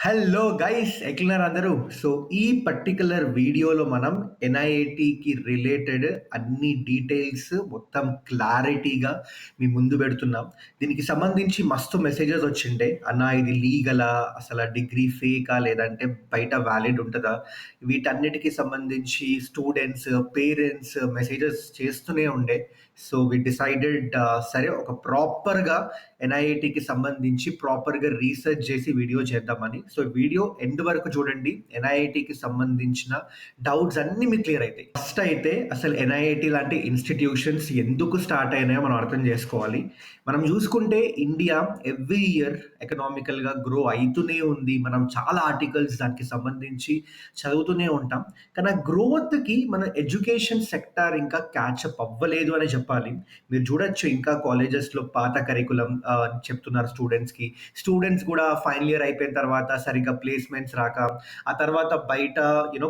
Hello guys ఎట్లున్నారు అందరూ? So, ఈ పర్టిక్యులర్ వీడియోలో మనం ఎన్ఐఏటీకి రిలేటెడ్ అన్ని డీటెయిల్స్ మొత్తం క్లారిటీగా మీ ముందు పెడుతున్నాం. దీనికి సంబంధించి మస్తు మెసేజెస్ వచ్చిండే. అన్నా ఇది లీగలా? అసల డిగ్రీ ఫేకా? లేదంటే బయట వ్యాలిడ్ ఉంటదా? వీటన్నిటికి సంబంధించి స్టూడెంట్స్, పేరెంట్స్ మెసేజెస్ చేస్తూనే ఉండే. సో, వి డిసైడెడ్ సరే ఒక ప్రాపర్‌గా ఎన్ఐఏటీకి సంబంధించి ప్రాపర్‌గా రీసెర్చ్ చేసి వీడియో చేద్దామని. సో, వీడియో ఎండ్ వరకు చూడండి. ఎన్ఐఏటీకి సంబంధించిన డౌట్స్ అన్నీ మీకు క్లియర్ అయితాయి. ఫస్ట్ అయితే అసలు ఎన్ఐఏటీ లాంటి ఇన్‌స్టిట్యూషన్స్ ఎందుకు స్టార్ట్ అయినాయో మనం అర్థం చేసుకోవాలి. మనం చూసుకుంటే ఇండియా ఎవ్రీ ఇయర్ ఎకనామికల్‌గా గ్రో అయితూనే ఉంది. మనం చాలా ఆర్టికల్స్ దానికి సంబంధించి చదువుతూనే ఉంటాం. కానీ ఆ గ్రోత్‌కి మన ఎడ్యుకేషన్ సెక్టార్ ఇంకా క్యాచ్ అప్ అవ్వలేదు అనే చెప్పాలి. మీరు చూడొచ్చు ఇంకా కాలేజెస్‌లో పాత కరికులం చెప్తున్నారు స్టూడెంట్స్‌కి. స్టూడెంట్స్ కూడా ఫైనల్ ఇయర్ అయిపోయిన తర్వాత సరిగ్గా ప్లేస్‌మెంట్స్ రాక, ఆ తర్వాత బయట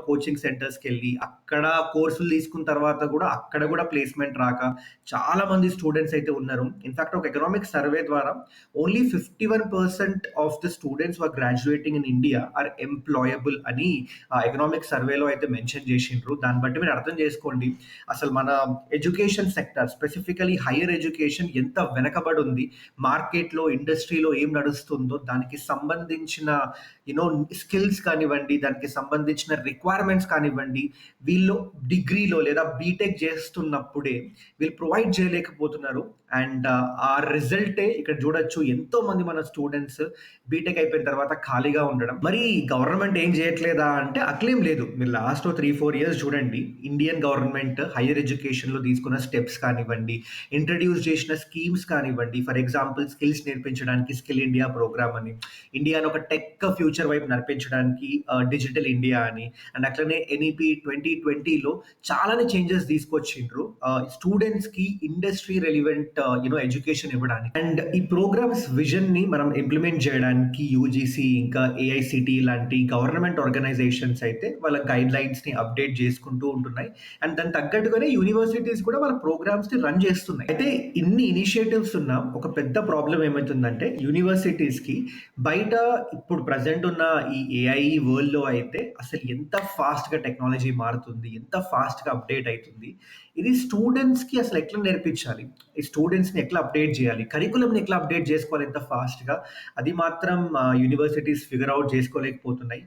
కోచింగ్ సెంటర్స్‌కెళ్ళి అక్కడ కోర్సులు తీసుకున్న తర్వాత కూడా అక్కడ కూడా ప్లేస్‌మెంట్ రాక చాలా మంది స్టూడెంట్స్ అయితే ఉన్నారు. ఇన్‌ఫాక్ట్ ఒక ఎకనామిక్ సర్వే ద్వారా only 51% of the students who are graduating in India are employable అని ఎకనామిక్ సర్వేలో అయితే మెన్షన్ చేసిండ్రు. దాన్ని బట్టి మీరు అర్థం చేసుకోండి. అసలు మన education sector specifically higher education ఎంత వెనకబడి ఉంది. మార్కెట్‌లో, ఇండస్ట్రీలో ఏం నడుస్తుందో దానికి సంబంధించిన యూనో స్కిల్స్ కానివ్వండి, దానికి సంబంధించిన రిక్వైర్మెంట్స్ కానివ్వండి, వీళ్ళు డిగ్రీలో లేదా బీటెక్ చేస్తున్నప్పుడే వీళ్ళు ప్రొవైడ్ చేయలేకపోతున్నారు. అండ్ ఆ రిజల్టే ఇక్కడ చూడొచ్చు ఎంతో మంది మన స్టూడెంట్స్ బీటెక్ అయిపోయిన తర్వాత ఖాళీగా ఉండడం. మరి గవర్నమెంట్ ఏం చేయట్లేదా అంటే అట్లేం లేదు. మీరు లాస్ట్ 3, 4 ఇయర్స్ చూడండి. ఇండియన్ గవర్నమెంట్ హైయర్ ఎడ్యుకేషన్‌లో తీసుకున్న స్టెప్స్ కానివ్వండి, ఇంట్రడ్యూస్ చేసిన స్కీమ్స్ కానివ్వండి, ఫర్ ఎగ్జాంపుల్ స్కిల్స్ నేర్పించడానికి స్కిల్ ఇండియా ప్రోగ్రామ్ అని, ఇండియాను ఒక టెక్ ఫ్యూచర్ వైపు నడిపించడానికి డిజిటల్ ఇండియా అని, అండ్ అట్లనే ఎన్ఈపీ 2020లో చాలానే చేంజెస్ తీసుకొచ్చిండ్రు. స్టూడెంట్స్‌కి ఇండస్ట్రీ రెలెవెంట్ ఎడ్యుకేషన్ ఇవ్వడానికి. అండ్ ఈ ప్రోగ్రామ్స్ విజన్‌ని మనం ఇంప్లిమెంట్ చేయడానికి యూజీసీ ఇంకా ఏఐసిటి లాంటి గవర్నమెంట్ ఆర్గనైజేషన్స్ అయితే వాళ్ళ గైడ్‌లైన్స్‌ని అప్డేట్ చేసుకుంటూ ఉంటున్నాయి. అండ్ దానికి తగ్గట్టుగానే యూనివర్సిటీస్ కూడా వాళ్ళ ప్రోగ్రామ్స్‌ని రన్ చేస్తున్నాయి. అయితే ఇన్ని ఇనిషియేటివ్స్ ఉన్న ఒక పెద్ద ప్రాబ్లమ్ ఏమైతుందంటే యూనివర్సిటీస్‌కి బయట ఇప్పుడు ప్రెజెంట్ ఉన్న ఈ ఏఐ వరల్డ్‌లో అయితే అసలు ఎంత ఫాస్ట్‌గా టెక్నాలజీ మారుతుంది, ఎంత ఫాస్ట్‌గా అప్డేట్ అయితుంది. ఇది స్టూడెంట్స్‌కి అసలు ఎట్లా నేర్పించాలి? ఈ స్టూడెంట్స్‌ని ఎట్లా అప్డేట్ చేయాలి? కరిక్యులమ్‌ని ఎట్లా అప్డేట్ చేసుకోవాలి ఇంత ఫాస్ట్‌గా? అది మాత్రం యూనివర్సిటీస్ ఫిగర్ ఔట్ చేసుకోలేకపోతున్నాయి.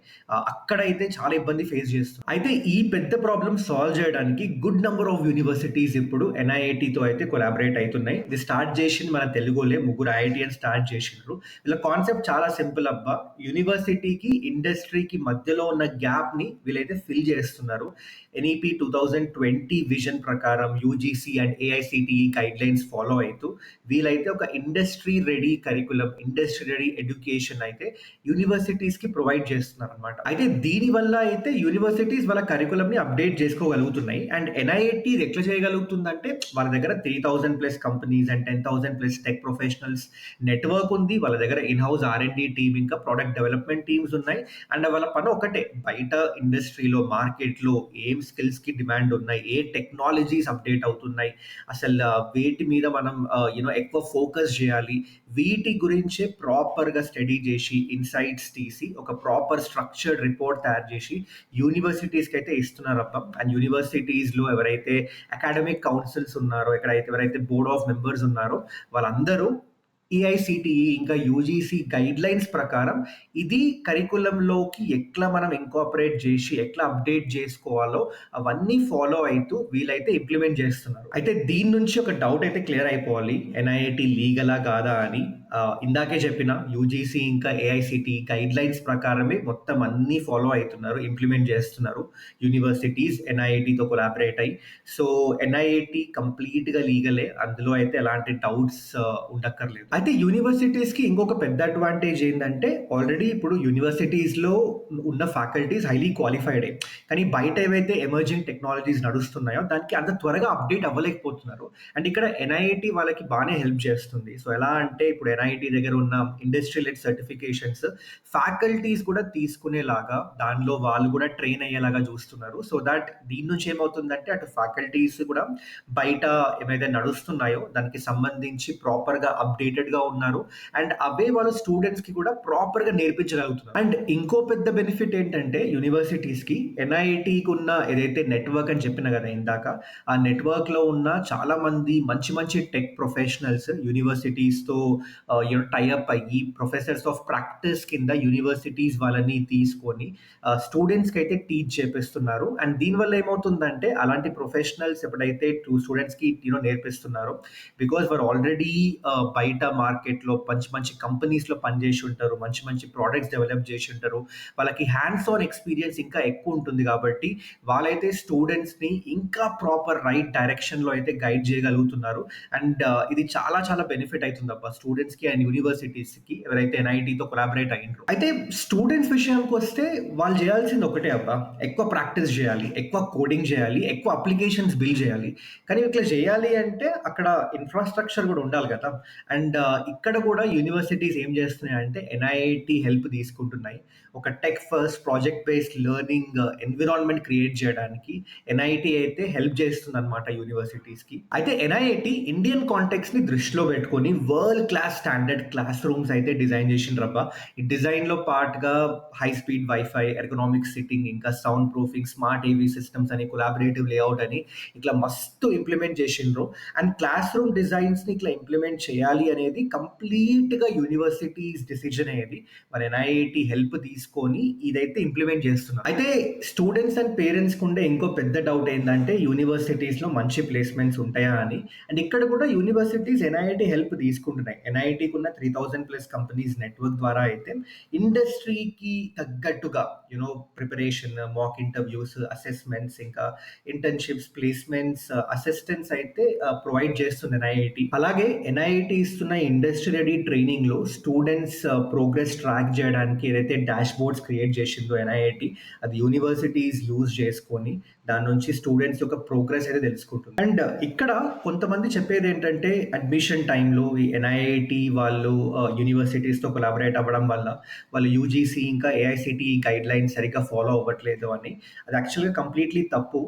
అక్కడైతే చాలా ఇబ్బంది ఫేస్ చేస్తున్నాయి. అయితే ఈ పెద్ద ప్రాబ్లమ్ సాల్వ్ చేయడానికి గుడ్ నంబర్ ఆఫ్ యూనివర్సిటీస్ ఇప్పుడు ఎన్ఐఐటీతో అయితే కొలాబరేట్ అయితున్నాయి. ఇది స్టార్ట్ చేసింది మన తెలుగోళ్ళే, ముగ్గురు ఐఐటీఎన్ స్టార్ట్ చేసిండ్రు. వీళ్ళ కాన్సెప్ట్ చాలా సింపుల్ అబ్బా! యూనివర్సిటీకి, ఇండస్ట్రీకి మధ్యలో ఉన్న గ్యాప్‌ని వీళ్ళైతే ఫిల్ చేస్తున్నారు. ఎన్ఈపీ 2020 విజన్ ప్రకారం UGC and AICTE guidelines follow అయితూ వీళ్ళైతే ఒక industry ready curriculum, industry ready education అయితే యూనివర్సిటీస్‌కి ప్రొవైడ్ చేస్తున్నారనమాట. అయితే దీనివల్ల అయితే యూనివర్సిటీస్ వాళ్ళ కరిక్యులమ్‌ని అప్డేట్ చేసుకోగలుగుతున్నాయి. అండ్ ఎన్ఐఏటీ ఇది ఎట్లా చేయగలుగుతుందంటే వాళ్ళ దగ్గర 3000+ companies and 10,000+ tech professionals network ఉంది. వాళ్ళ దగ్గర ఇన్ హౌస్ ఆర్&డి టీమ్ ఇంకా ప్రొడక్ట్ డెవలప్‌మెంట్ టీమ్స్ ఉన్నాయి. అండ్ వాళ్ళ పని ఒకటే బయట ఇండస్ట్రీలో, మార్కెట్‌లో ఏం స్కిల్స్‌కి డిమాండ్ ఉన్నాయి, ఏ టెక్నాలజీస్ అప్డేట్ అవుతున్నాయి, అసలు వేటి మీద మనం ఎక్కువ ఫోకస్ చేయాలి. వీటి గురించే ప్రాపర్‌గా స్టడీ చేసి, ఇన్‌సైట్స్ తీసి, ఒక ప్రాపర్ స్ట్రక్చర్డ్ రిపోర్ట్ తయారు చేసి యూనివర్సిటీస్‌కైతే ఇస్తున్నారబ్బా! అండ్ యూనివర్సిటీస్‌లో ఎవరైతే అకాడమిక్ కౌన్సిల్స్ ఉన్నారో, ఎవరైతే బోర్డ్ ఆఫ్ మెంబర్స్ ఉన్నారో వాళ్ళందరూ ఏఐసిటిఈ ఇంకా యూజీసీ గైడ్‌లైన్స్ ప్రకారం ఇది కరిక్యులంలోకి ఎట్లా మనం ఇంకార్పొరేట్ చేసి, ఎట్లా అప్డేట్ చేసుకోవాలో అవన్నీ ఫాలో అయితూ వీళ్ళైతే ఇంప్లిమెంట్ చేస్తున్నారు. అయితే దీని నుంచి ఒక డౌట్ అయితే క్లియర్ అయిపోవాలి. ఎన్ఐఐటీ లీగలా? కాదా? అని. ఇందాకే చెప్పిన యూజీసీ ఇంకా ఏఐసిటిఈ గైడ్‌లైన్స్ ప్రకారమే మొత్తం అన్నీ ఫాలో అయితున్నారు, ఇంప్లిమెంట్ చేస్తున్నారు యూనివర్సిటీస్ ఎన్ఐఐటీతో కొలాబరేట్ అయ్యి. సో, ఎన్ఐఐటీ కంప్లీట్‌గా లీగలే. అందులో అయితే ఎలాంటి డౌట్స్ ఉండక్కర్లేదు. అయితే యూనివర్సిటీస్‌కి ఇంకొక పెద్ద అడ్వాంటేజ్ ఏందంటే ఆల్రెడీ ఇప్పుడు యూనివర్సిటీస్‌లో ఉన్న ఫ్యాకల్టీస్ హైలీ క్వాలిఫైడే. కానీ బయట ఏవైతే ఎమర్జింగ్ టెక్నాలజీస్ నడుస్తున్నాయో దానికి అంత త్వరగా అప్డేట్ అవ్వలేకపోతున్నారు. అండ్ ఇక్కడ ఎన్ఐఐటీ వాళ్ళకి బానే హెల్ప్ చేస్తుంది. సో, ఎలా అంటే ఇప్పుడు ఎన్ఐటి దగ్గర ఉన్న ఇండస్ట్రియల్ ఎడ్ సర్టిఫికేషన్స్ ఫ్యాకల్టీస్ కూడా తీసుకునేలాగా దానిలో వాళ్ళు కూడా ట్రైన్ అయ్యేలాగా చూస్తున్నారు. సో దట్ దీని నుంచి ఏమవుతుందంటే అటు ఫ్యాకల్టీస్ కూడా బయట ఏవైతే నడుస్తున్నాయో దానికి సంబంధించి ప్రాపర్‌గా అప్‌డేటెడ్‌గా ఉన్నారు. అండ్ అవే వాళ్ళు స్టూడెంట్స్‌కి కూడా ప్రాపర్‌గా నేర్పించగలుగుతున్నారు. అండ్ ఇంకో పెద్ద బెనిఫిట్ ఏంటంటే యూనివర్సిటీస్‌కి ఎన్ఐటీకి ఉన్న ఏదైతే నెట్వర్క్ అని చెప్పిన కదా ఇందాక, ఆ నెట్వర్క్‌లో ఉన్న చాలా మంది మంచి మంచి టెక్ ప్రొఫెషనల్స్ యూనివర్సిటీస్‌తో టై అప్ అయ్యి ప్రొఫెసర్స్ ఆఫ్ ప్రాక్టీస్ కింద యూనివర్సిటీస్ వాళ్ళని తీసుకొని స్టూడెంట్స్‌కి అయితే టీచ్ చేపిస్తున్నారు. అండ్ దీనివల్ల ఏమవుతుందంటే అలాంటి ప్రొఫెషనల్స్ ఎప్పుడైతే స్టూడెంట్స్‌కి నేర్పిస్తున్నారో బికాజ్ వారు ఆల్రెడీ బయట మార్కెట్‌లో మంచి మంచి కంపెనీస్‌లో పనిచేసి ఉంటారు. మంచి మంచి ప్రొడక్ట్స్ డెవలప్ చేసి ఉంటారు. వాళ్ళకి హ్యాండ్స్ ఆన్ ఎక్స్‌పీరియన్స్ ఇంకా ఎక్కువ ఉంటుంది కాబట్టి వాళ్ళైతే స్టూడెంట్స్‌ని ఇంకా ప్రాపర్ రైట్ డైరెక్షన్‌లో అయితే గైడ్ చేయగలుగుతున్నారు. అండ్ ఇది చాలా చాలా బెనిఫిట్ అవుతుందబ్బా స్టూడెంట్స్‌కి అండ్ యూనివర్సిటీస్‌కి ఎవరైతే ఎన్ఐటీతో కొలాబరేట్ అయ్యిండ్రో. అయితే స్టూడెంట్స్ విషయానికొస్తే వాళ్ళు చేయాల్సింది ఒకటే అబ్బా! ఎక్కువ ప్రాక్టీస్ చేయాలి, ఎక్కువ కోడింగ్ చేయాలి, ఎక్కువ అప్లికేషన్స్ బిల్డ్ చేయాలి. కానీ ఇట్లా చేయాలి అంటే అక్కడ ఇన్‌ఫ్రాస్ట్రక్చర్ కూడా ఉండాలి కదా! అండ్ ఇక్కడ కూడా యూనివర్సిటీస్ ఏం చేస్తున్నాయంటే ఎన్ఐఐటీ హెల్ప్ తీసుకుంటున్నాయి. ఒక tech first project based learning environment create చేయడానికి ఎన్ఐటీ అయితే హెల్ప్ చేస్తుందన్నమాట యూనివర్సిటీస్‌కి. అయితే ఎన్ఐఐటీ ఇండియన్ కాంటెక్స్‌ని దృష్టిలో పెట్టుకొని world class standard classrooms అయితే డిజైన్ చేసిండ్రబ్బా. ఈ డిజైన్‌లో పార్ట్‌గా high speed wifi, ergonomic sitting, ఇంకా sound proofing, smart AV systems అని, కొలాబరేటివ్ లేఅవుట్ అని ఇట్లా మస్తు ఇంప్లిమెంట్ చేసిండ్రు. అండ్ క్లాస్ రూమ్ డిజైన్స్‌ని ఇట్లా ఇంప్లిమెంట్ చేయాలి అనేది కంప్లీట్‌గా యూనివర్సిటీస్ డిసిజన్ అయ్యేది. మరి ఎన్ఐఐటీ హెల్ప్ తీసుకొని ఇదైతే ఇంప్లిమెంట్ చేస్తున్నారు. అయితే స్టూడెంట్స్ అండ్ పేరెంట్స్‌కి ఉండే ఇంకో పెద్ద డౌట్ ఏందంటే యూనివర్సిటీస్‌లో మంచి ప్లేస్‌మెంట్స్ ఉంటాయా అని. అండ్ ఇక్కడ కూడా యూనివర్సిటీస్ ఎన్ఐఐటీ హెల్ప్ తీసుకుంటున్నాయి. ఎన్ఐఐటీకి ఉన్న 3000+ కంపెనీస్ నెట్వర్క్ ద్వారా అయితే ఇండస్ట్రీకి తగ్గట్టుగా ప్రిపరేషన్, మాక్ ఇంటర్వ్యూస్, అసెస్మెంట్స్, ఇంకా ఇంటర్న్‌షిప్స్, ప్లేస్‌మెంట్స్, అసిస్టెంట్స్ అయితే ప్రొవైడ్ చేస్తుంది ఎన్ఐఐటీ. అలాగే ఎన్ఐఐటీ ఇస్తున్న ఇండస్ట్రీ రెడీ ట్రైనింగ్‌లో స్టూడెంట్స్ ప్రోగ్రెస్ ట్రాక్ చేయడానికి ఏదైతే డాష్‌బోర్డ్స్ క్రియేట్ చేసిందో ఎన్ఐఐటీ, అది యూనివర్సిటీస్ యూజ్ చేసుకొని దాని నుంచి స్టూడెంట్స్ యొక్క ప్రోగ్రెస్ అయితే తెలుసుకుంటుంది. అండ్ ఇక్కడ కొంతమంది చెప్పేది ఏంటంటే అడ్మిషన్ టైంలో ఈ ఎన్ఐఐటి వాళ్ళు యూనివర్సిటీస్‌తో కొలాబరేట్ అవ్వడం వల్ల వాళ్ళు యూజీసీ ఇంకా ఏఐసిటిఈ గైడ్ లైన్స్ సరిగ్గా ఫాలో అవ్వట్లేదు అని. అది యాక్చువల్‌గా కంప్లీట్‌లీ తప్పు.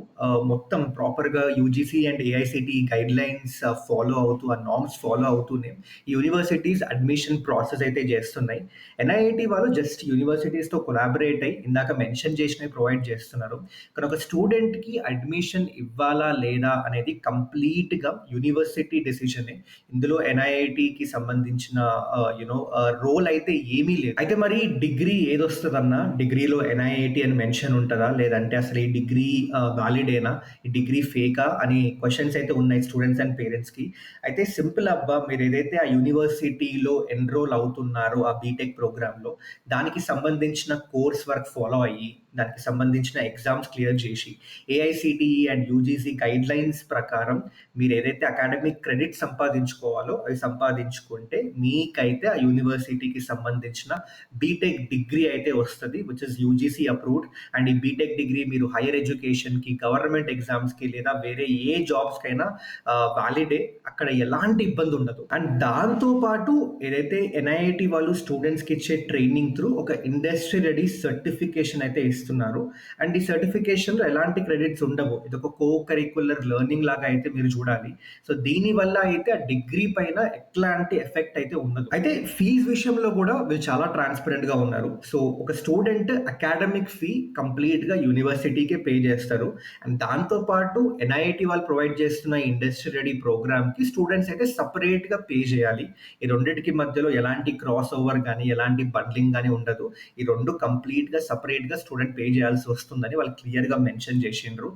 మొత్తం ప్రాపర్‌గా UGC and AICTE guide lines follow అవుతూ, ఆ నార్మ్స్ ఫాలో అవుతూనే ఈ యూనివర్సిటీస్ అడ్మిషన్ ప్రాసెస్ అయితే చేస్తున్నాయి. ఎన్ఐఐటి వాళ్ళు జస్ట్ యూనివర్సిటీస్‌తో కొలాబరేట్ అయ్యి ఇందాక మెన్షన్ చేసినవి ప్రొవైడ్ చేస్తున్నారు. కానీ ఒక స్టూడెంట్‌కి అడ్మిషన్ ఇవ్వాలా లేదా అనేది కంప్లీట్‌గా యూనివర్సిటీ డెసిషనే. ఇందులో ఎన్ఐఐటికి సంబంధించిన రోల్ అయితే ఏమీ లేదు. అయితే మరి డిగ్రీ ఏదొస్తదన్నా, డిగ్రీలో ఎన్ఐఐటి అని మెన్షన్ ఉంటదా? లేదంటే అసలు ఈ డిగ్రీ వాలిడేనా? ఈ డిగ్రీ ఫేకా? అని క్వెషన్స్ అయితే ఉన్నాయి స్టూడెంట్స్ అండ్ పేరెంట్స్‌కి. అయితే సింపుల్ అబ్బా! మీరేదైతే ఆ యూనివర్సిటీలో ఎన్రోల్ అవుతున్నారో ఆ బీటెక్ ప్రోగ్రామ్‌లో, దానికి సంబంధించిన కోర్స్ వర్క్ ఫాలో అయ్యి, దానికి సంబంధించిన ఎగ్జామ్స్ క్లియర్ చేసి, AICTE and UGC guide lines ప్రకారం మీరు ఏదైతే అకాడమిక్ క్రెడిట్ సంపాదించుకోవాలో అవి సంపాదించుకుంటే మీకైతే ఆ యూనివర్సిటీకి సంబంధించిన బీటెక్ డిగ్రీ అయితే వస్తది. Which is UGC approved. And ఈ బీటెక్ డిగ్రీ మీరు హైయర్ ఎడ్యుకేషన్‌కి, గవర్నమెంట్ ఎగ్జామ్స్‌కి లేదా వేరే ఏ జాబ్స్‌కైనా వాలిడే. అక్కడ ఎలాంటి ఇబ్బంది ఉండదు. అండ్ దాంతో పాటు ఏదైతే ఎన్ఐఐటి వాళ్ళు స్టూడెంట్స్‌కి ఇచ్చే ట్రైనింగ్ త్రూ ఒక ఇండస్ట్రీ రెడీ సర్టిఫికేషన్ అయితే ఇస్తున్నారు. అండ్ ఈ సర్టిఫికేషన్‌లో ఎలాంటి క్రెడిట్స్ ఉండవు. ఇదొక కో కరిక్యులర్ లెర్నింగ్ లాగా అయితే మీరు చూడాలి. సో దీనివల్ల అయితే ఆ డిగ్రీ పైన ఎట్లాంటి ఎఫెక్ట్ అయితే ఉండదు. అయితే ఫీజ్ విషయంలో కూడా వీళ్ళు చాలా ట్రాన్స్‌పరెంట్‌గా ఉన్నారు. సో ఒక స్టూడెంట్ అకాడమిక్ ఫీ కంప్లీట్‌గా యూనివర్సిటీకే పే చేస్తారు. అండ్ దాంతో పాటు ఎన్ఐఐటి వాళ్ళు ప్రొవైడ్ చేస్తున్న ఇండస్ట్రీ రెడీ ప్రోగ్రామ్‌కి స్టూడెంట్స్ అయితే సెపరేట్‌గా పే చేయాలి. ఈ రెండిటికి మధ్యలో ఎలాంటి క్రాస్ ఓవర్ గాని, ఎలాంటి బండ్లింగ్ గాని ఉండదు. ఈ 2 కంప్లీట్‌గా సెపరేట్‌గా స్టూడెంట్ పే చేయాల్సి వస్తుందని వాళ్ళు క్లియర్‌గా మెన్షన్ చేసిండ్రు.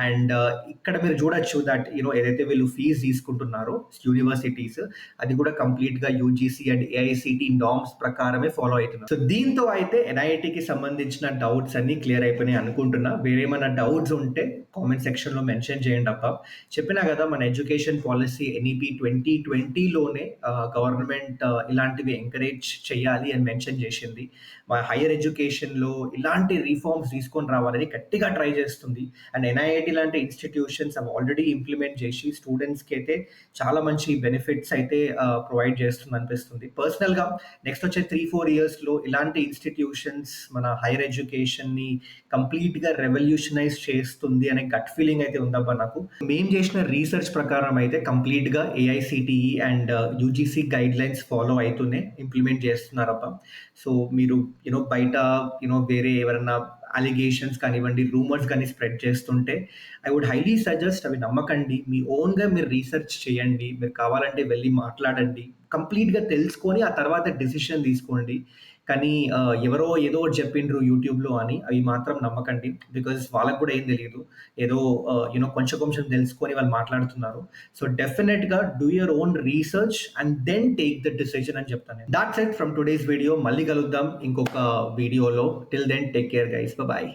అండ్ ఇక్కడ మీరు చూడొచ్చు దట్ ఏదైతే వీళ్ళు ఫీజ్ తీసుకుంటున్నారో యూనివర్సిటీస్, అది కూడా కంప్లీట్‌గా యూజీసీ అండ్ ఏఐసిటి నార్మ్స్ ప్రకారమే ఫాలో అవుతున్నారు. సో దీంతో అయితే ఎన్ఐఐటికి సంబంధించిన డౌట్స్ అన్ని క్లియర్ అయిపోయినాయి అనుకుంటున్నా. వేరేమైనా డౌట్స్ ఉంటే కామెంట్ సెక్షన్‌లో మెన్షన్ చేయండి అబ్బా. చెప్పినా కదా మన ఎడ్యుకేషన్ పాలసీ ఎన్ఈపీ 2020లోనే గవర్నమెంట్ ఇలాంటివి ఎంకరేజ్ చేయాలి అని మెన్షన్ చేసింది. హైయర్ ఎడ్యుకేషన్‌లో ఇలాంటి రిఫార్మ్స్ తీసుకొని రావాలని గట్టిగా ట్రై చేస్తుంది. అండ్ ఎన్ఐఐటి లాంటి ఇన్స్టిట్యూషన్స్ అవి ఆల్రెడీ ఇంప్లిమెంట్ చేసి స్టూడెంట్స్కి అయితే చాలా మంచి బెనిఫిట్స్ అయితే ప్రొవైడ్ చేస్తుంది అనిపిస్తుంది. పర్సనల్గా నెక్స్ట్ వచ్చే 3-4 ఇయర్స్లో ఇలాంటి ఇన్స్టిట్యూషన్స్ మన హైయర్ ఎడ్యుకేషన్ని కంప్లీట్గా రెవల్యూషనైజ్ చేస్తుంది అనే గట్ ఫీలింగ్ అయితే ఉందబ్బా నాకు. మేము చేసిన రీసెర్చ్ ప్రకారం అయితే కంప్లీట్గా AICTE and UGC guide lines follow అవుతూనే ఇంప్లిమెంట్ చేస్తున్నారబ్బా. సో మీరు బయట వేరే ఎవరన్నా అలిగేషన్స్ కానివ్వండి, రూమర్స్ కానీ స్ప్రెడ్ చేస్తుంటే ఐ వుడ్ హైలీ సజెస్ట్ అవి నమ్మకండి. మీ ఓన్గా మీరు రీసెర్చ్ చేయండి. మీరు కావాలంటే వెళ్ళి మాట్లాడండి. కంప్లీట్గా తెలుసుకొని ఆ తర్వాత డెసిషన్ తీసుకోండి. కానీ ఎవరో ఏదో ఒకటి చెప్పిండ్రు యూట్యూబ్లో అని అవి మాత్రం నమ్మకండి. బికాజ్ వాళ్ళకు కూడా ఏం తెలియదు. ఏదో కొంచెం కొంచెం తెలుసుకొని వాళ్ళు మాట్లాడుతున్నారు. సో డెఫినెట్గా do your own research and then take the decision అని చెప్తాను. That's it from today's video. మళ్ళీ కలుద్దాం ఇంకొక వీడియోలో. Till then take care guys. Bye.